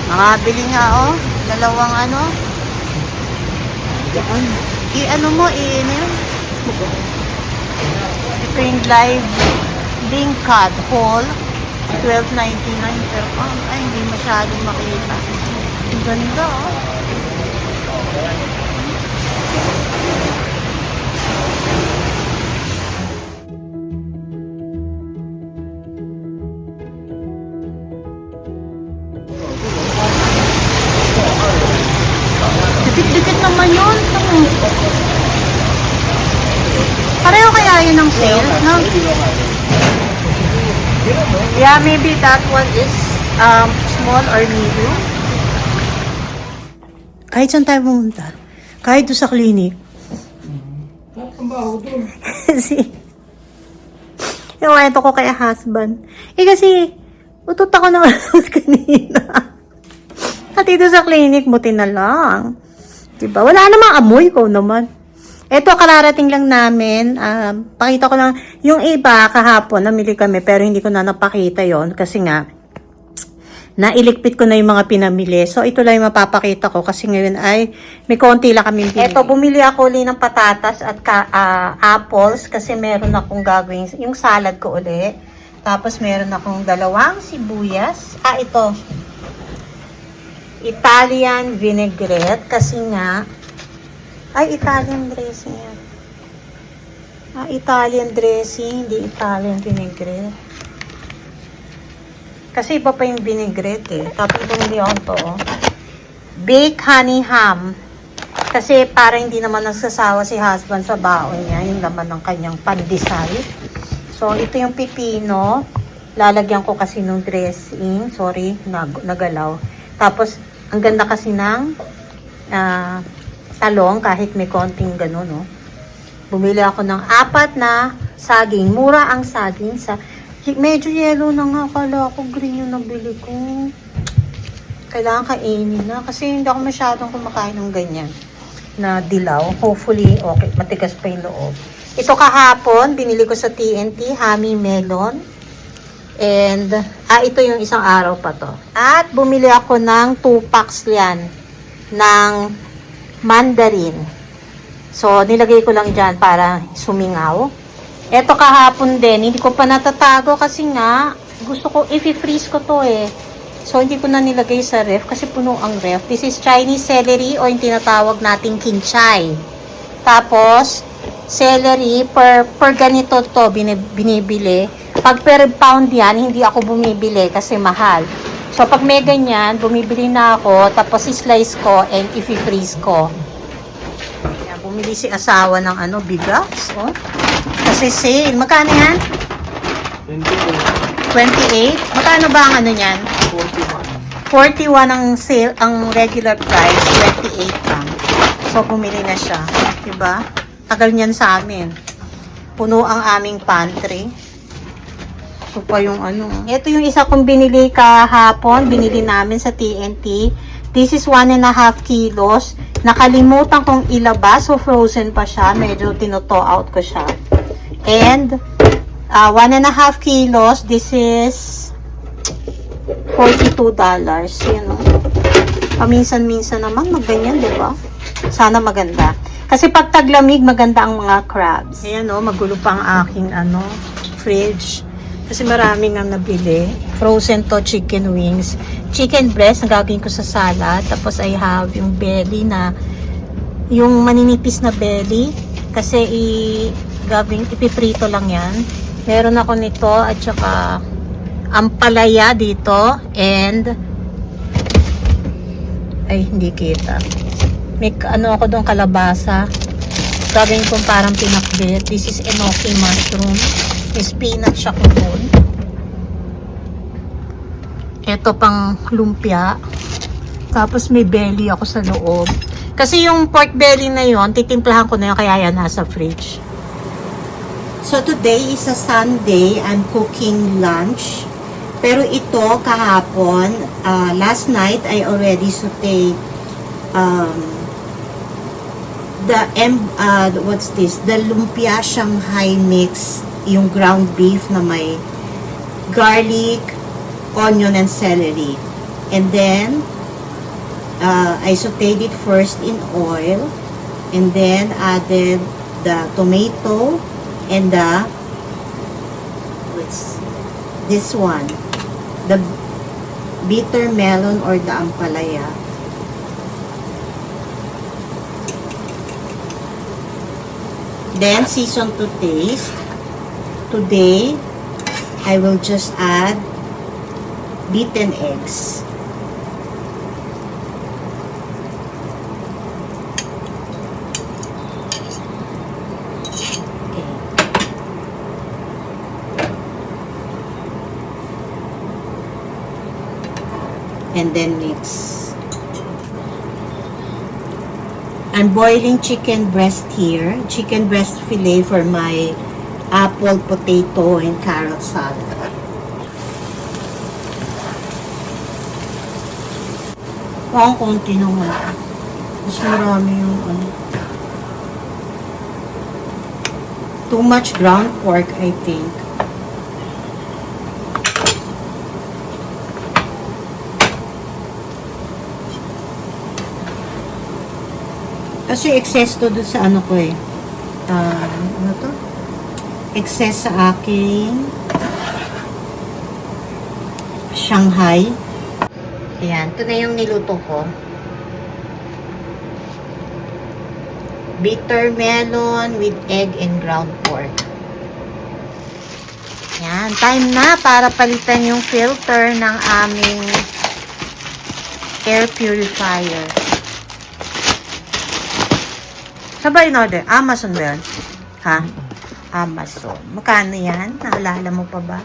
Nakabili nga, oh. Dalawang ano. Yan. I-ano mo, ito yung live Lingcod Hall. 12.99 per pound. Ay, hindi masyadong makita. Ang ganda, oh. Dikit-dikit naman yun. Pareho kaya yun ng sale, no? Yeah, maybe that one is small or medium. Kahit saan tayo pumunta. Kahit doon sa clinic. Kasi, iwento ko kay husband. Kasi, utot ako na utot kanina. At dito sa clinic, buti na lang. Diba? Wala namang amoy ko naman. Ito, kararating lang namin. Pakita ko lang. Yung iba, kahapon, namili kami, pero hindi ko na napakita yon kasi nga, nailigpit ko na yung mga pinamili. So, ito lang yung mapapakita ko kasi ngayon ay may konti lang kami pinili. Ito, bumili ako ulit ng patatas at apples kasi meron akong gagawin yung salad ko ulit. Tapos, meron akong dalawang sibuyas. Ito. Italian vinaigrette kasi nga Italian dressing yan. Italian dressing, hindi Italian vinaigrette. Kasi iba pa yung vinaigrette eh. Tapos bumili ako to. Baked honey ham. Kasi para hindi naman nagsasawa si husband sa baon niya, yung laman ng kanyang pandesal. So, ito yung pipino. Lalagyan ko kasi ng dressing. Sorry, nagalaw. Tapos, ang ganda kasi ng talong, kahit may konting gano'n, no? Bumili ako ng 4 na saging. Mura ang saging sa... Medyo yellow na nga. Akala ko green yung nabili ko. Kailangan kainin na. Kasi hindi ako masyadong kumakain ng ganyan na dilaw. Hopefully, okay. Matigas pa yung loob. Ito kahapon, binili ko sa TNT, Honey Melon. And, ito yung isang araw pa to. At bumili ako ng 2 packs yan ng mandarin. So, nilagay ko lang dyan para sumingaw. Ito kahapon din, hindi ko pa natatago kasi nga, gusto ko, i-freeze ko to eh. So, hindi ko na nilagay sa ref kasi puno ang ref. This is Chinese celery o yung tinatawag nating kinchay. Tapos, celery, per ganito to binibili. Pag per pound yan, hindi ako bumibili kasi mahal. So, pag may ganyan, bumibili na ako, tapos i-slice ko and i-freeze ko. Yan, bumili si asawa ng bigas. Oh. Kasi sale. Magkano yan? 28. Magkano ba ang yan? 41 ang sale, ang regular price, 28 lang. So, bumili na siya. Diba? Tagal niyan sa amin. Puno ang aming pantry. Ito pa yung Ito yung isa kong binili kahapon. Binili namin sa TNT. This is 1.5 kilos. Nakalimutan kong ilabas. So, frozen pa siya. Medyo tinoto out ko siya. And, 1.5 kilos. This is $42. Yan o. Paminsan-minsan naman magganyan, diba? Sana maganda. Kasi pag taglamig, maganda ang mga crabs. Ayan o, magulo pa ang aking fridge. Kasi maraming ang nabili. Frozen to chicken wings. Chicken breast na gagawin ko sa salad. Tapos I have yung belly na, yung maninipis na belly. Kasi ipiprito lang yan. Meron ako nito at saka ampalaya dito. And, ay hindi kita. May ako doon kalabasa. Gagawin kong parang pinakbit. This is enoki mushroom. Spinach siya doon. Ito pang lumpia. Tapos may belly ako sa loob. Kasi yung pork belly na yon, titimplahan ko na yun, kaya yan nasa fridge. So today is a Sunday. I'm cooking lunch. Pero ito kahapon, last night I already sauteed what's this? The lumpia Shanghai mix, yung ground beef na may garlic, onion, and celery. And then, I sauteed it first in oil and then added the tomato and this one, the bitter melon or the ampalaya. Then season to taste. Today, I will just add beaten eggs. And then mix. I'm boiling chicken breast here. Chicken breast fillet for my apple, potato, and carrot salad. Parang konti naman. Mas marami yung ano. Too much ground pork, I think. Kasi excess to doon sa ano ko eh. Ano to? Excess sa aking Shanghai. Ayan, ito na yung niluto ko. Bitter melon with egg and ground pork. Ayan, time na para palitan yung filter ng aming air purifier. Sabay in order. Amazon ba yun? Ha? Amazon. Magkano yan? Naalala mo pa ba?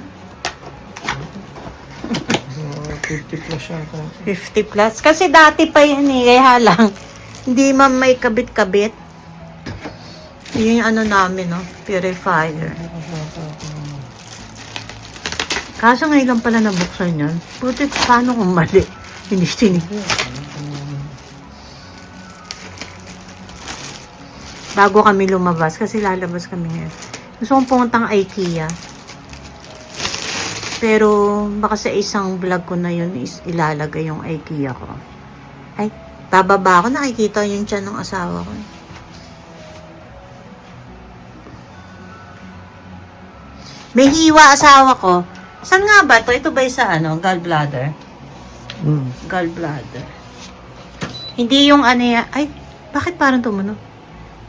50 plus siya. 50 plus. Kasi dati pa yan eh. Kaya lang. Hindi man may kabit-kabit. Yun yung ano namin, no? Purifier. Kaso ngayon lang pala nabuksan yun. Puti, paano kung mali? Hindi sinig. Bago kami lumabas, kasi lalabas kami ngayon. Gusto kong pumuntang IKEA. Pero, baka sa isang vlog ko na yun is ilalagay yung IKEA ko. Ay, bababa ako, nakikita yung tiyan ng asawa ko. May hiwa asawa ko. Saan nga ba ito? Ito ba yung sa ano? Gallbladder? Gallbladder. Hindi yung ano yan. Ay, bakit parang tumunog?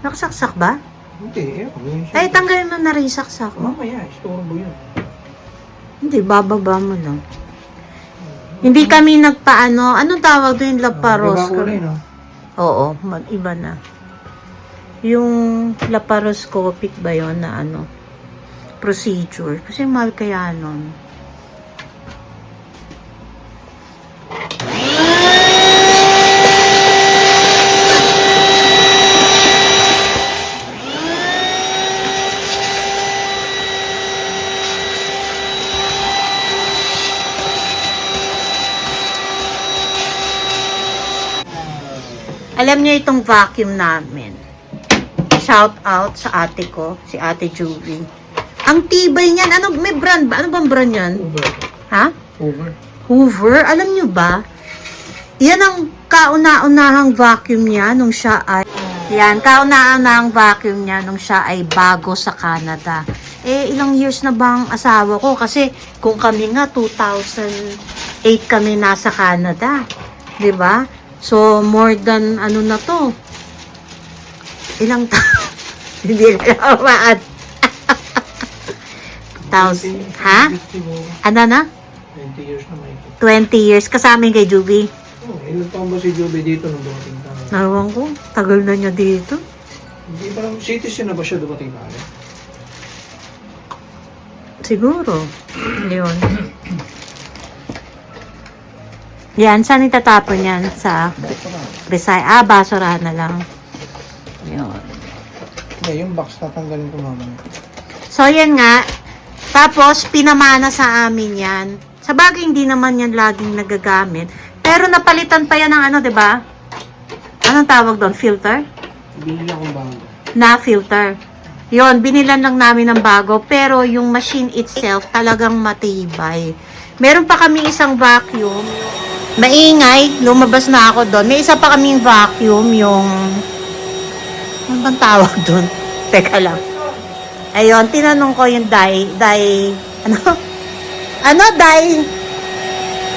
Nakasaksak ba? Hindi, Ay, tanggalin mo na rin yung saksak mo. mamaya, istorbo yun. Hindi, bababa mo lang. Hindi kami nagpaano. Anong tawag doon? Laparoscopy? no? Oo, iba na. Yung laparoscopic ba yun na ano? Procedure. Kasi mahal kaya nun. Alam niyo itong vacuum namin. Shout out sa ate ko, si Ate Julie. Ang tibay niyan. Ano, may brand ba? Ano bang brand yan? Hoover. Ha? Hoover. Hoover? Alam niyo ba? Yan ang kauna-unahang vacuum niya nung siya ay... Yan, kauna-unahang vacuum niya nung siya ay bago sa Canada. Eh, ilang years na bang asawa ko? Kasi kung kami nga, 2008 kami nasa Canada. 'Di ba? So, more than ano na to? Ilang taon? Hindi na umaan. Ha? Ano na? 20 years na may. 20 years. Kasama yung kay Juby. Oh, ilan taon ba si Joby dito nung dumating tayo? Nawang ko. Tagal na niya dito. Hindi ba lang, citizen na ba siya dumating tayo? Siguro. Yun. Yan. Saan itatapon yan? Sa Bisaya. Basurahan na lang. Yun. Hindi, yung box tatanggalin ko mamaya. So, yan nga. Tapos, pinamana sa amin yan. Sa bagay, hindi naman yan laging nagagamit. Pero napalitan pa yan ng ano, 'di ba? Anong tawag doon? Filter? Binili akong bago. Na filter. Yon, binilan lang namin ng bago. Pero yung machine itself talagang matibay. Meron pa kami isang vacuum. maingay, lumabas na ako doon. May isa pa kaming vacuum, yung, ano bang tawag doon? Teka lang. Ayun, tinanong ko yung ano? Ano,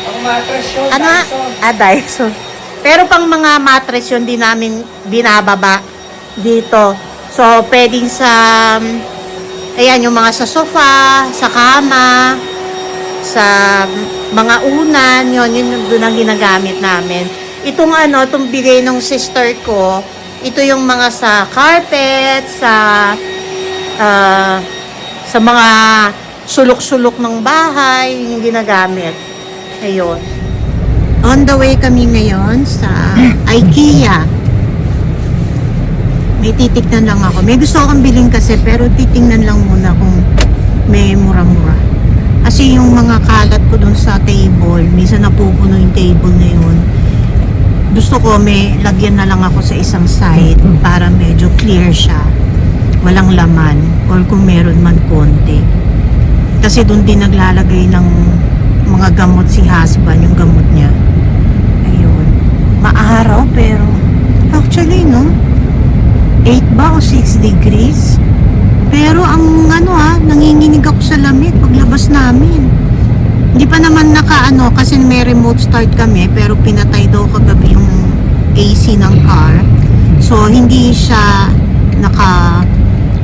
Ang mattress yun, ano? Dyson. Dyson. Pero pang mga mattress yun, di namin binababa dito. So, pwedeng sa, ayan, yung mga sa sofa, sa kama, sa mga unan, yun doon ang ginagamit namin. Itong itong bigay ng sister ko, ito yung mga sa carpet, sa mga sulok-sulok ng bahay, yung ginagamit. Ayun. On the way kami ngayon sa IKEA. May titignan lang ako. May gusto akong bilhin kasi pero titingnan lang muna kung may mura-mura. Kasi yung mga kalat ko dun sa table, minsan napupuno yung table na yun. Gusto ko may lagyan na lang ako sa isang side para medyo clear siya. Walang laman or kung meron man konti. Kasi dun din naglalagay ng mga gamot si husband, yung gamot niya. Ayun. Maaraw pero actually no, 8 ba o 6 degrees? Pero ang nanginginig ako sa lamig paglabas namin. Hindi pa naman kasi may remote start kami pero pinatay daw kagabi yung AC ng car. So hindi siya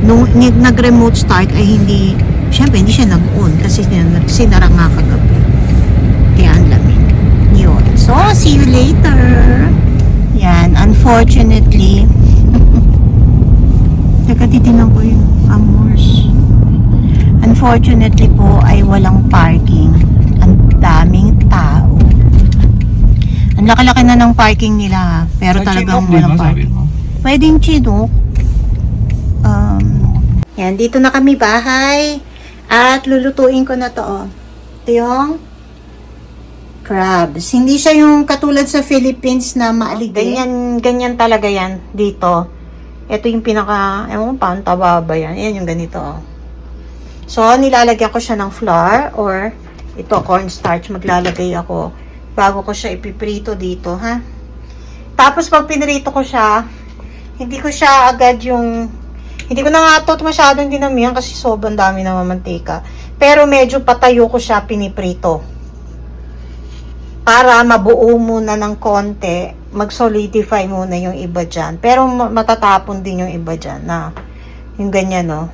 nung nag-remote start ay syempre hindi siya nag-on kasi sinara nga kagabi. Kaya ang lamig. Yun. So, see you later. Yan, unfortunately, nagkatitingnan ko yung Amors. Unfortunately po ay walang parking. Ang daming tao. Ang laki-laki na ng parking nila. Pero talagang walang parking. Pwedeng Chinook. Yan, dito na kami bahay. At lulutuin ko na to. Ito yung crabs. Hindi siya yung katulad sa Philippines na maaligay. Ganyan talaga yan dito. Ito yung ewan ko paano tababa yan. Yan yung ganito. So, nilalagyan ko siya ng flour or ito, cornstarch. Maglalagay ako bago ko siya ipiprito dito, ha? Tapos, pag pinrito ko siya, hindi ko siya agad hindi ko na nga ito masyadong dinamihan kasi sobrang dami na mamantika. Pero medyo patayo ko siya piniprito. Para mabuo muna ng konti, mag-solidify muna yung iba dyan. Pero matatapon din yung iba dyan na yung ganyan, no?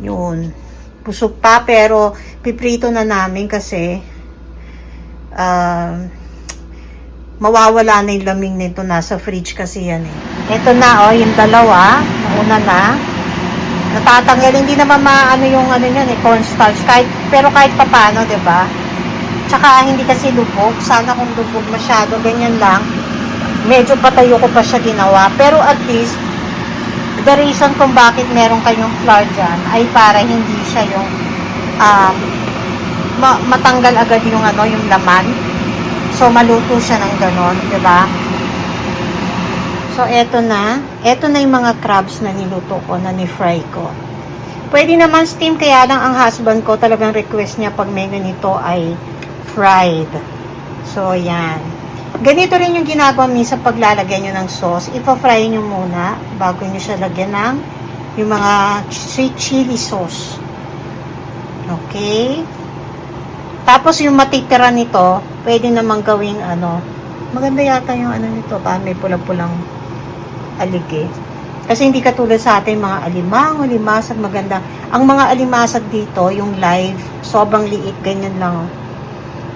Yun. Busog pa pero piprito na namin kasi mawawala na yung lamig nito. Nasa fridge kasi yan eh. Ito na, yung dalawa. Nauna na. Natatanggal. Hindi naman yung yan eh, cornstarch. Pero kahit papano, diba? Tsaka hindi kasi lubog. Sana kung lubog masyado, ganyan lang. Medyo patayo ko pa siya ginawa. Pero at least, the reason kung bakit meron kayong flour dyan ay para hindi siya yung matanggal agad yung yung laman. So, maluto siya ng ganon, diba? So, eto na yung mga crabs na niluto ko, na ni-fry ko. Pwede naman steam, kaya lang ang husband ko talagang request niya pag may ganito ay fried. So, yan. Ganito rin yung ginagawa minsan paglalagyan nyo ng sauce. Ipa-fry nyo muna bago nyo siya lagyan ng yung mga sweet chili sauce. Okay? Tapos yung matitira nito, pwede namang gawing maganda yata yung nito, may pula-pulang alige. Kasi hindi katulad sa atin mga alimasag, maganda. Ang mga alimasag dito, yung live, sobrang liit, ganyan lang.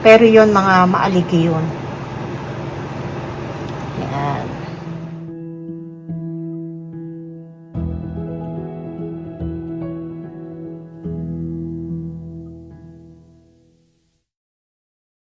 Pero yon mga maalige yun. Yan.